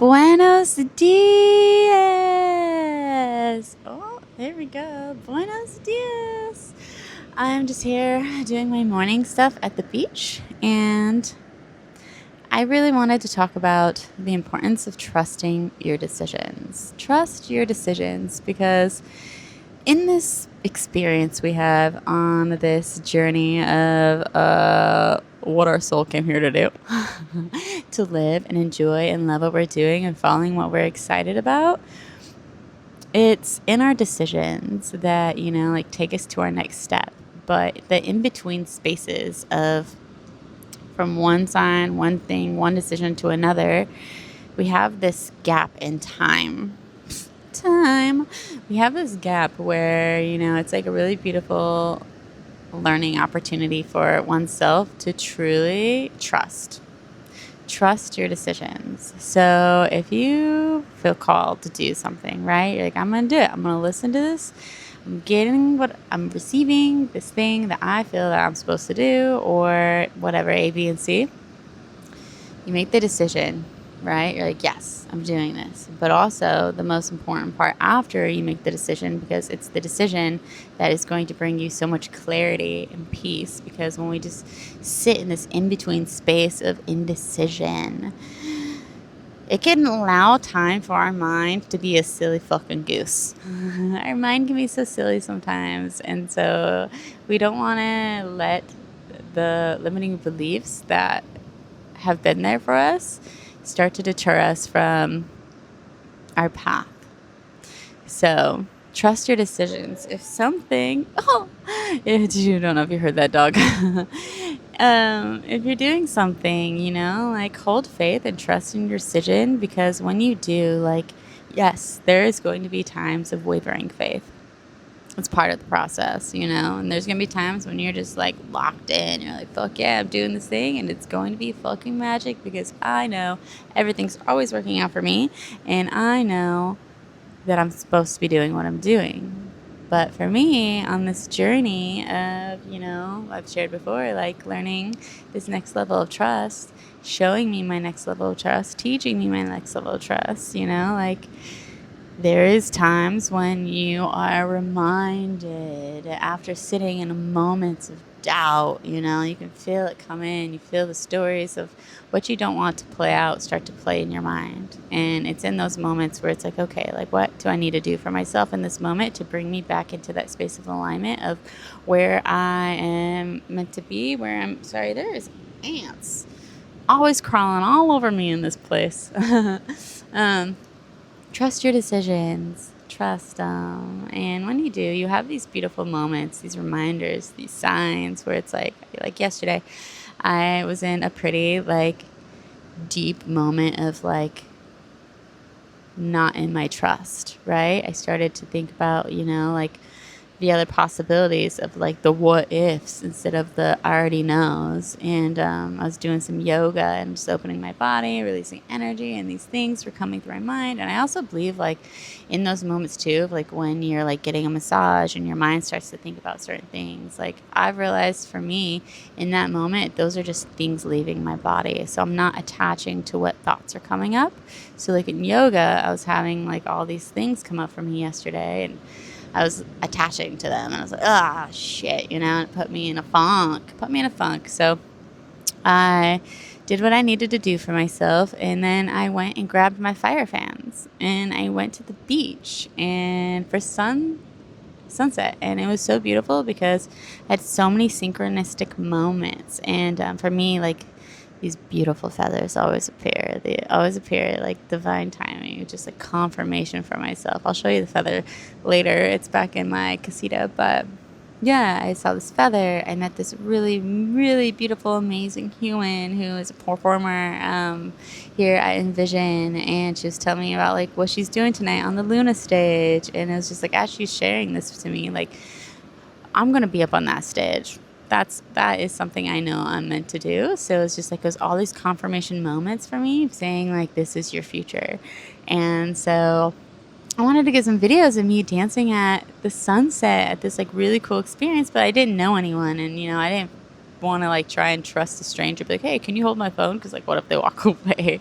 Buenos dias. Oh, there we go. Buenos dias. I'm just here doing my morning stuff at the beach, and I really wanted to talk about the importance of trusting your decisions. Trust your decisions because in this experience we have on this journey of what our soul came here to do, to live and enjoy and love what we're doing and following what we're excited about, it's in our decisions that, like take us to our next step. But the in-between spaces of from one sign, one thing, one decision to another, we have this gap in time. We have this gap where, it's like a really beautiful learning opportunity for oneself to truly trust your decisions. So if you feel called to do something, right, you're like, I'm going to do it. I'm going to listen to this. I'm getting what I'm receiving, this thing that I feel that I'm supposed to do, or whatever, A, B, and C. You make the decision, right? You're like, yes, I'm doing this. But also the most important part after you make the decision, because it's the decision that is going to bring you so much clarity and peace. Because when we just sit in this in-between space of indecision, it can allow time for our mind to be a silly fucking goose. Our mind can be so silly sometimes. And so we don't want to let the limiting beliefs that have been there for us start to deter us from our path. So trust your decisions. If something, you don't know if you heard that dog. If you're doing something, like hold faith and trust in your decision, because when you do, yes, there is going to be times of wavering faith. It's part of the process, and there's going to be times when you're just like locked in. You're like, fuck yeah, I'm doing this thing, and it's going to be fucking magic because I know everything's always working out for me, and I know that I'm supposed to be doing what I'm doing. But for me, on this journey of, I've shared before, like learning this next level of trust, showing me my next level of trust, teaching me my next level of trust, there is times when you are reminded after sitting in moments of doubt, you can feel it come in. You feel the stories of what you don't want to play out start to play in your mind. And it's in those moments where it's like, okay, like what do I need to do for myself in this moment to bring me back into that space of alignment of where I am meant to be, there's ants always crawling all over me in this place. Trust your decisions. Trust them. And when you do, you have these beautiful moments, these reminders, these signs where it's like yesterday, I was in a pretty, deep moment of, not in my trust, right? I started to think about, the other possibilities of the what ifs instead of the I already knows. And I was doing some yoga and just opening my body, releasing energy, and these things were coming through my mind. And I also believe in those moments too, of when you're getting a massage and your mind starts to think about certain things, I've realized for me in that moment, those are just things leaving my body. So I'm not attaching to what thoughts are coming up. So in yoga, I was having all these things come up for me yesterday, and I was attaching to them, and I was like, shit, and it put me in a funk. So I did what I needed to do for myself, and then I went and grabbed my fire fans, and I went to the beach and for sunset, and it was so beautiful because I had so many synchronistic moments. And for me, these beautiful feathers always appear. They always appear divine timing, just confirmation for myself. I'll show you the feather later. It's back in my casita. But yeah, I saw this feather. I met this really, really beautiful, amazing human who is a performer here at Envision. And she was telling me about what she's doing tonight on the Luna stage. And it was just as she's sharing this to me, I'm going to be up on that stage. That is something I know I'm meant to do. So it's just it was all these confirmation moments for me saying this is your future. And so I wanted to get some videos of me dancing at the sunset at this really cool experience, but I didn't know anyone, and I didn't want to like try and trust a stranger, be like, hey, can you hold my phone? Because like, what if they walk away?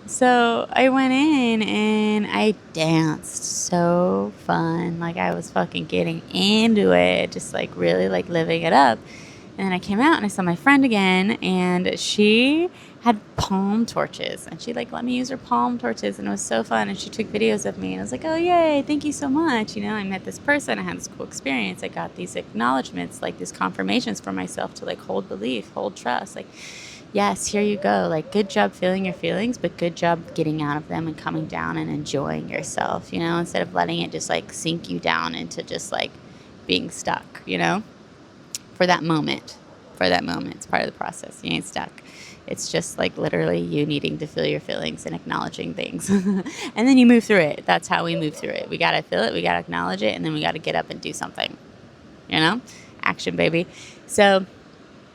So I went in and I danced. So fun. Like I was fucking getting into it, just like really like living it up. And then I came out and I saw my friend again, and she had palm torches, and she like let me use her palm torches, and it was so fun. And she took videos of me, and I was like, oh yay, thank you so much. You know, I met this person, I had this cool experience, I got these acknowledgments, like these confirmations for myself to like hold belief, hold trust, like yes, here you go, like good job feeling your feelings, but good job getting out of them and coming down and enjoying yourself, you know, instead of letting it just like sink you down into just like being stuck, you know, for that moment. It's part of the process. You ain't stuck. It's just like literally you needing to feel your feelings and acknowledging things. And then you move through it. That's how we move through it. We got to feel it. We got to acknowledge it. And then we got to get up and do something, you know, action, baby. So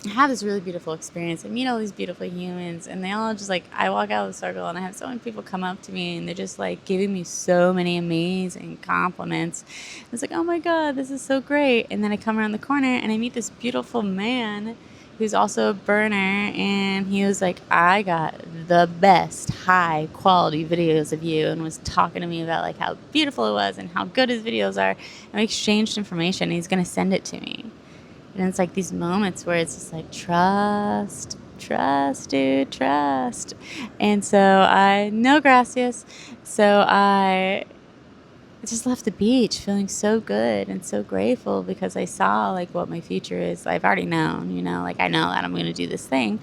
I have this really beautiful experience. I meet all these beautiful humans, and they all just like, I walk out of the circle and I have so many people come up to me, and they're just like giving me so many amazing compliments. It's like, oh my God, this is so great. And then I come around the corner and I meet this beautiful man who's also a burner, and he was like, I got the best high quality videos of you, and was talking to me about like how beautiful it was and how good his videos are. And we exchanged information, and he's going to send it to me. And it's like these moments where it's just like, trust, dude, trust. And so no gracias. So I just left the beach feeling so good and so grateful, because I saw like what my future is. I've already known, you know, like I know that I'm going to do this thing.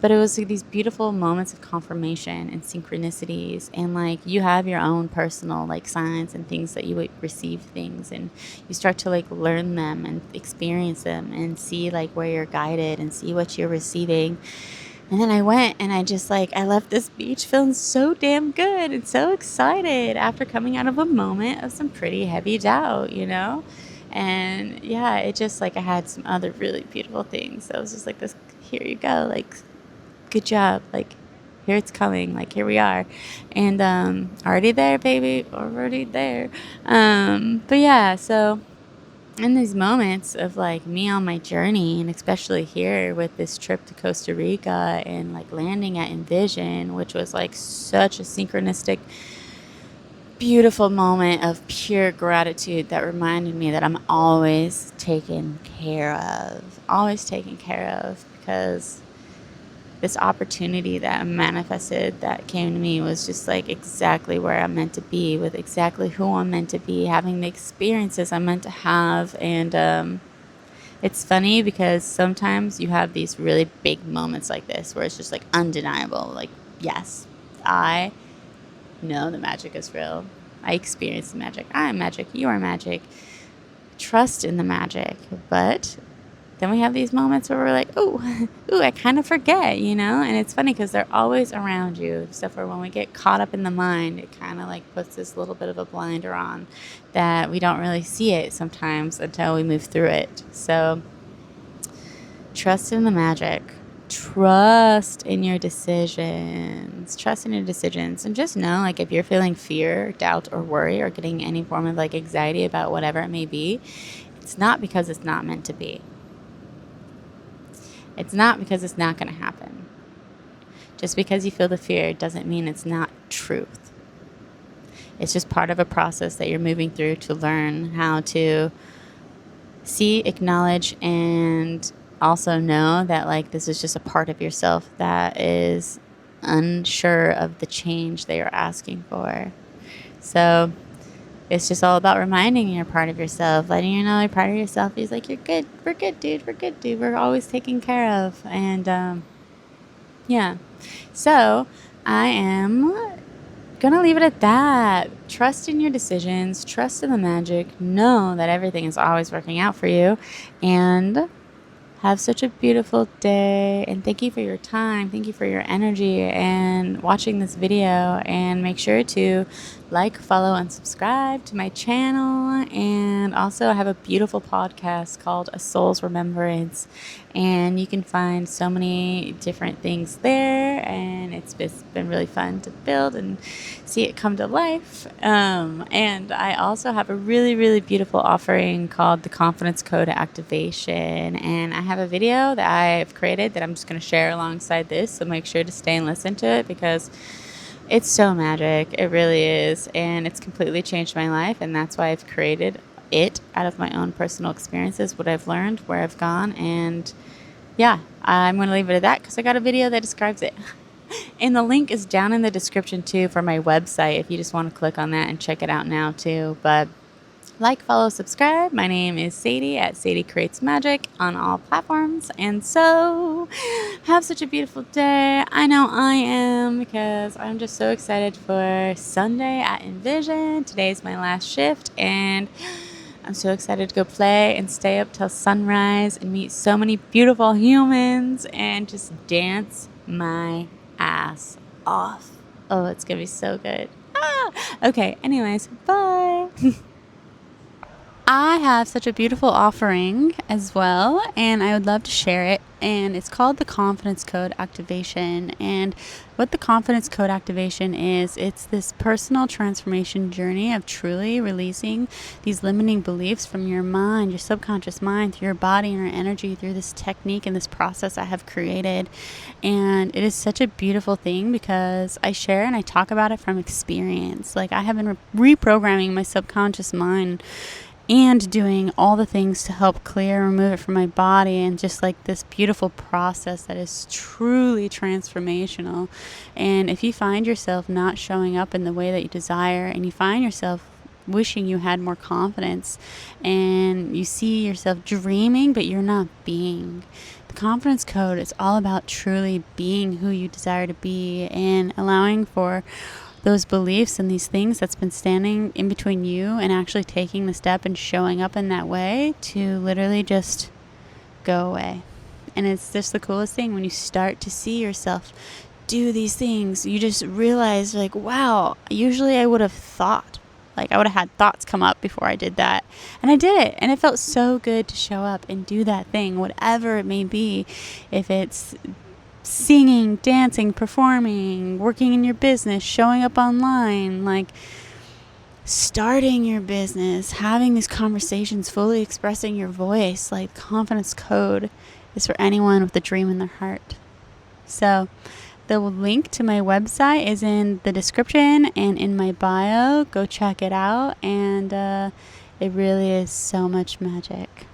But it was like these beautiful moments of confirmation and synchronicities, and like you have your own personal like signs and things that you would receive things, and you start to like learn them and experience them and see like where you're guided and see what you're receiving. And then I went and I just like, I left this beach feeling so damn good and so excited after coming out of a moment of some pretty heavy doubt, you know? And yeah, it just like, I had some other really beautiful things. So it was just like this, here you go, like, good job, like here it's coming, like here we are. And already there, baby, already there. But yeah, so in these moments of like me on my journey, and especially here with this trip to Costa Rica and like landing at Envision, which was like such a synchronistic beautiful moment of pure gratitude that reminded me that I'm always taken care of, because this opportunity that manifested, that came to me, was just like exactly where I'm meant to be, with exactly who I'm meant to be, having the experiences I'm meant to have. And it's funny because sometimes you have these really big moments like this where it's just like undeniable. Like, yes, I know the magic is real. I experience the magic. I am magic. You are magic. Trust in the magic. But then we have these moments where we're like, ooh, I kind of forget, you know? And it's funny because they're always around you, except for when we get caught up in the mind, it kind of like puts this little bit of a blinder on that we don't really see it sometimes until we move through it. So trust in the magic. Trust in your decisions. And just know, like, if you're feeling fear, doubt, or worry, or getting any form of like anxiety about whatever it may be, it's not because it's not meant to be. It's not because it's not going to happen. Just because you feel the fear doesn't mean it's not truth. It's just part of a process that you're moving through to learn how to see, acknowledge, and also know that like this is just a part of yourself that is unsure of the change that you're asking for. So it's just all about reminding you're part of yourself, letting you know you're part of yourself. He's like, you're good. We're good, dude. We're always taken care of. And yeah. So I am going to leave it at that. Trust in your decisions. Trust in the magic. Know that everything is always working out for you. And have such a beautiful day, and thank you for your time. Thank you for your energy and watching this video, and make sure to like, follow, and subscribe to my channel. And also, I have a beautiful podcast called A Soul's Remembrance, and you can find so many different things there, and it's been really fun to build and see it come to life. And I also have a really, really beautiful offering called the Confidence Code Activation, and I have a video that I've created that I'm just going to share alongside this, so make sure to stay and listen to it because it's so magic. It really is. And it's completely changed my life. And that's why I've created it out of my own personal experiences, what I've learned, where I've gone. And yeah, I'm going to leave it at that because I got a video that describes it. And the link is down in the description too for my website if you just want to click on that and check it out now too. But like, follow, subscribe. My name is Sadie at Sadie Creates Magic on all platforms. And so, have such a beautiful day. I know I am because I'm just so excited for Sunday at Envision. Today's my last shift and I'm so excited to go play and stay up till sunrise and meet so many beautiful humans and just dance my ass off. Oh, it's going to be so good. Okay, anyways, bye. I have such a beautiful offering as well, and I would love to share it. And it's called the Confidence Code Activation. And what the Confidence Code Activation is, it's this personal transformation journey of truly releasing these limiting beliefs from your mind, your subconscious mind, through your body and your energy, through this technique and this process I have created. And it is such a beautiful thing because I share and I talk about it from experience. Like, I have been reprogramming my subconscious mind and doing all the things to help clear, remove it from my body, and just like this beautiful process that is truly transformational. And if you find yourself not showing up in the way that you desire, and you find yourself wishing you had more confidence, and you see yourself dreaming but you're not being, the Confidence Code is all about truly being who you desire to be and allowing for those beliefs and these things that's been standing in between you and actually taking the step and showing up in that way to literally just go away. And it's just the coolest thing when you start to see yourself do these things. You just realize, like, wow, usually I would have thought, like, I would have had thoughts come up before I did that. And I did it. And it felt so good to show up and do that thing, whatever it may be. If it's singing, dancing, performing, working in your business, showing up online, like starting your business, having these conversations, fully expressing your voice. Like, Confidence Code is for anyone with a dream in their heart. So the link to my website is in the description and in my bio. Go check it out. And it really is so much magic.